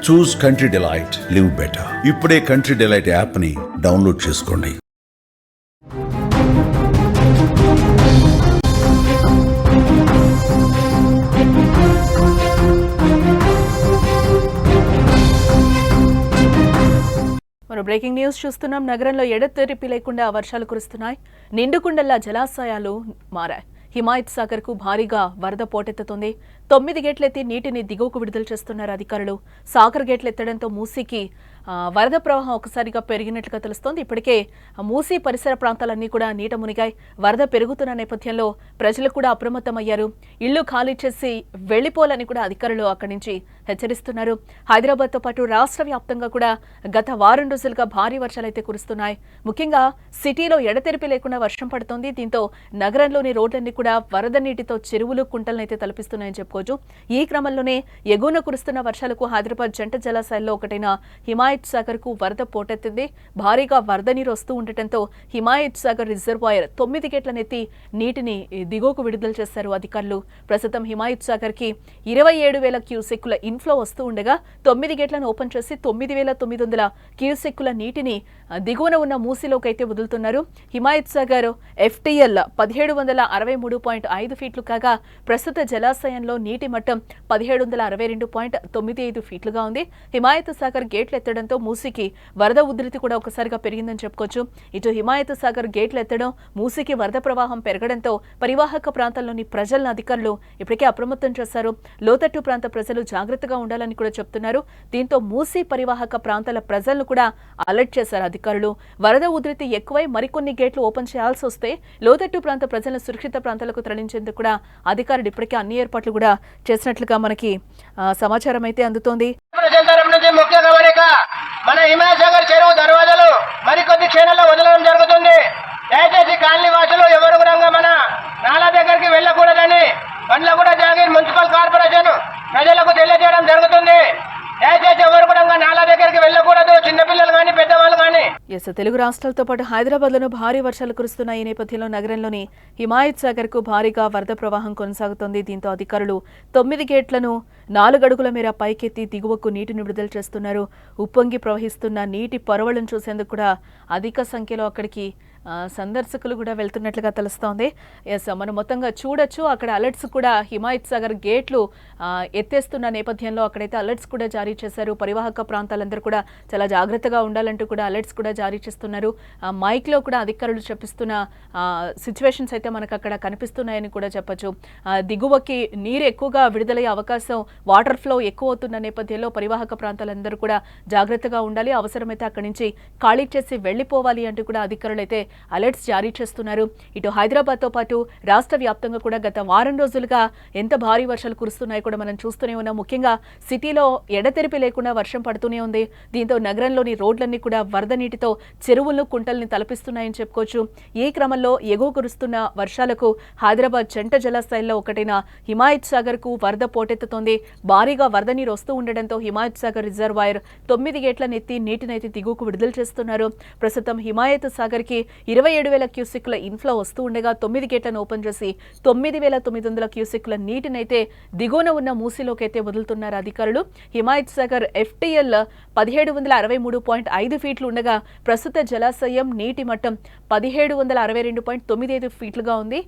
చూస్ country delight, live better. ఇప్పుడే country delight app ని download చేసుకోండి. బ్రేకింగ్ న్యూస్ చూస్తున్నాం. నగరంలో ఎడతెరిపి లేకుండా వర్షాలు కురుస్తున్నాయి. నిండుకుండల్లా జలాశయాలు మారాయి. హిమాయత్ సాగర్ కు భారీగా వరద పోటెత్తుతుంది. 9 గేట్లెత్తి నీటిని దిగువకు విడుదల చేస్తున్నారు అధికారులు. సాగర్ గేట్లు ఎత్తడంతో మూసీకి వరద ప్రవాహం ఒకసారిగా పెరిగినట్లుగా తెలుస్తోంది. ఇప్పటికే మూసీ పరిసర ప్రాంతాలన్నీ కూడా నీట మునిగాయి. వరద పెరుగుతున్న నేపథ్యంలో ప్రజలు కూడా అప్రమత్తమయ్యారు. ఇళ్లు ఖాళీ చేసి వెళ్లిపోవాలని కూడా అధికారులు అక్కడి నుంచి హెచ్చరిస్తున్నారు. హైదరాబాద్తో పాటు రాష్ట్ర వ్యాప్తంగా కూడా గత వారం రోజులుగా భారీ వర్షాలైతే కురుస్తున్నాయి. ముఖ్యంగా సిటీలో ఎడతెరిపి లేకుండా వర్షం పడుతోంది. దీంతో నగరంలోని రోడ్లన్నీ కూడా వరద నీటితో చెరువులు కుంటలనైతే తలపిస్తున్నాయని చెప్పుకోవచ్చు. ఈ క్రమంలోనే ఎగువన కురుస్తున్న వర్షాలకు హైదరాబాద్ జంట జలాశయాల్లో ఒకటైన హిమాయత్ సాగర్ కు వరద పోటెత్తింది. భారీగా వరద నీరు వస్తూ ఉండటంతో హిమాయత్ సాగర్ రిజర్వాయర్ 9 గేట్లనెత్తి నీటిని దిగువకు విడుదల చేశారు అధికారులు. ప్రస్తుతం హిమాయత్ సాగర్ కి 27,000 క్యూసెక్కుల ఇన్ఫ్లో వస్తూ ఉండగా 9 గేట్లను ఓపెన్ చేసి 9,900 క్యూసెక్కుల నీటిని దిగువన ఉన్న మూసీలోకి అయితే వదులుతున్నారు. హిమాయత్ సాగర్ FTL 1763.5 ఫీట్లు కాగా ప్రస్తుత జలాశయంలో నీటి మట్టం 1762.95 ఫీట్లుగా ఉంది. హిమాయత్ సాగర్ గేట్లు ఎత్తడంతో మూసీకి వరద ఉధృతి కూడా ఒకసారిగా పెరిగిందని చెప్పుకోవచ్చు. ఇటు హిమాయత్ సాగర్ గేట్లు ఎత్తడం, మూసీకి వరద ప్రవాహం పెరగడంతో పరివాహక ప్రాంతాల్లోని ప్రజలను అధికారులు ఇప్పటికే అప్రమత్తం చేశారు. లోతట్టు ప్రాంత ప్రజలు జాగ్రత్తగా ఉండాలని కూడా చెప్తున్నారు. దీంతో మూసీ పరివాహక ప్రాంతాల ప్రజలను కూడా అలర్ట్ చేశారు అధికారులు. వరద ఉధృతి ఎక్కువై మరికొన్ని గేట్లు ఓపెన్ చేయాల్సి వస్తే లోతట్టు ప్రాంత ప్రజలను సురక్షిత ప్రాంతాలకు తరలించేందుకు కూడా అధికారులు ఇప్పటికే అన్ని ఏర్పాట్లు కూడా చేసినట్లుగా మనకి సమాచారం అయితే అందుతోంది. మన హిమాయత్ సాగర్ చెరువు దర్వాజాలు మరికొద్ది క్షణాల్లో వదలడం జరుగుతుంది. దయచేసి కాలనీ వాసులు ఎవరు కూడా మన నాలా దగ్గరికి వెళ్ళకూడదని బండ్ల కూడా జాగీర్ మున్సిపల్ కార్పొరేషన్ ప్రజలకు తెలియజేయడం జరుగుతుంది. దయచేసి ఎవరు కూడా నాలా దగ్గరికి వెళ్ళకూడదు, చిన్నపిల్లలు కానీ పెద్దవాళ్ళు కానీ. తెలుగు రాష్ట్రాలతో పాటు హైదరాబాద్ లోనూ భారీ వర్షాలు కురుస్తున్న ఈ నేపథ్యంలో నగరంలోని హిమాయత్ సాగర్ కు భారీగా వరద ప్రవాహం కొనసాగుతోంది. దీంతో అధికారులు 9 గేట్లను 4 అడుగుల మేర పైకెత్తి దిగువకు నీటిని విడుదల చేస్తున్నారు. ఉప్పొంగి ప్రవహిస్తున్న నీటి పరవళ్లను చూసేందుకు కూడా అధిక సంఖ్యలో అక్కడికి సందర్శకులు కూడా వెళ్తున్నట్లుగా తెలుస్తోంది. మనం మొత్తంగా చూడొచ్చు. అక్కడ అలర్ట్స్ కూడా హిమాయత్ సాగర్ గేట్లు ఎత్తేస్తున్న నేపథ్యంలో అక్కడైతే అలర్ట్స్ కూడా జారీ చేశారు. పరివాహక ప్రాంతాలందరూ కూడా చాలా జాగ్రత్తగా ఉండాలంటూ కూడా అలర్ట్స్ కూడా జారీ చేస్తున్నారు. మైక్ లో కూడా అధికారులు చెప్పిస్తున్న సిచ్యువేషన్స్ అయితే మనకు అక్కడ కనిపిస్తున్నాయని కూడా చెప్పొచ్చు. దిగువకి నీరు ఎక్కువగా విడుదలయ్యే అవకాశం, వాటర్ ఫ్లో ఎక్కువ అవుతున్న నేపథ్యంలో పరివాహక ప్రాంతాలందరూ కూడా జాగ్రత్తగా ఉండాలి. అవసరమైతే అక్కడి నుంచి ఖాళీ చేసి వెళ్లిపోవాలి అంటూ కూడా అధికారులు అయితే అలర్ట్స్ జారీ చేస్తున్నారు. ఇటు హైదరాబాద్ తో పాటు రాష్ట్ర వ్యాప్తంగా కూడా గత వారం రోజులుగా ఎంత భారీ వర్షాలు కురుస్తున్నాయో కూడా మనం చూస్తూనే ఉన్నాం. ముఖ్యంగా సిటీలో ఎడతెరిపి లేకుండా వర్షం పడుతూనే ఉంది. దీంతో నగరంలోని రోడ్లన్నీ కూడా వరద నీటితో చెరువులను కుంటల్ని తలపిస్తున్నాయని చెప్పుకోవచ్చు. ఈ క్రమంలో ఎగువ కురుస్తున్న వర్షాలకు హైదరాబాద్ జంట జలాశయాల్లో ఒకటైన హిమాయత్ సాగర్ కు వరద పోటెత్తుతోంది. భారీగా వరద నీరు వస్తూ ఉండడంతో హిమాయత్ సాగర్ రిజర్వాయర్ 9 గేట్లనెత్తి నీటినైతే దిగువకు విడుదల చేస్తున్నారు. ప్రస్తుతం హిమాయత్ సాగర్ కి 27,000 క్యూసెక్కుల ఇన్ఫ్లో వస్తూ ఉండగా 9 గేట్లను ఓపెన్ చేసి 9,900 క్యూసెక్కుల నీటినైతే దిగువన ఉన్న మూసీలోకి అయితే వదులుతున్నారు అధికారులు. హిమాయత్ సాగర్ FTL 1763.5 ఫీట్లు ఉండగా ప్రస్తుత జలాశయం నీటి మట్టం 1762.95 ఫీట్లుగా ఉంది.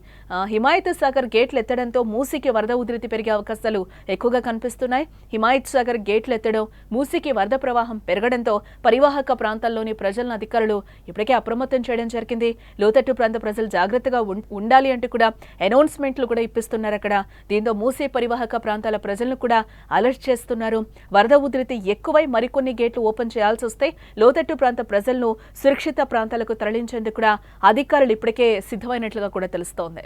హిమాయత్ సాగర్ గేట్లు ఎత్తడంతో మూసీకి వరద ఉధృతి పెరిగే అవకాశాలు ఎక్కువగా కనిపిస్తున్నాయి. హిమాయత్ సాగర్ గేట్లు ఎత్తడం, మూసీకి వరద ప్రవాహం పెరగడంతో పరివాహక ప్రాంతాల్లోని ప్రజలను అధికారులు ఇప్పటికే అప్రమత్తం చేయడం జరిగింది. లోతట్టు ప్రాంత ప్రజలు జాగ్రత్తగా ఉండాలి అంటూ కూడా అనౌన్స్మెంట్లు కూడా ఇప్పిస్తున్నారు అక్కడ. దీంతో మూసీ పరివాహక ప్రాంతాల ప్రజలను కూడా అలర్ట్ చేస్తున్నారు. వరద ఉధృతి ఎక్కువై మరికొన్ని గేట్లు ఓపెన్ చేయాల్సి వస్తే లోతట్టు ప్రాంత ప్రజలను సురక్షిత ప్రాంతాలకు తరలించేందుకు కూడా అధికారులు ఇప్పటికే సిద్ధమైనట్లుగా కూడా తెలుస్తోంది.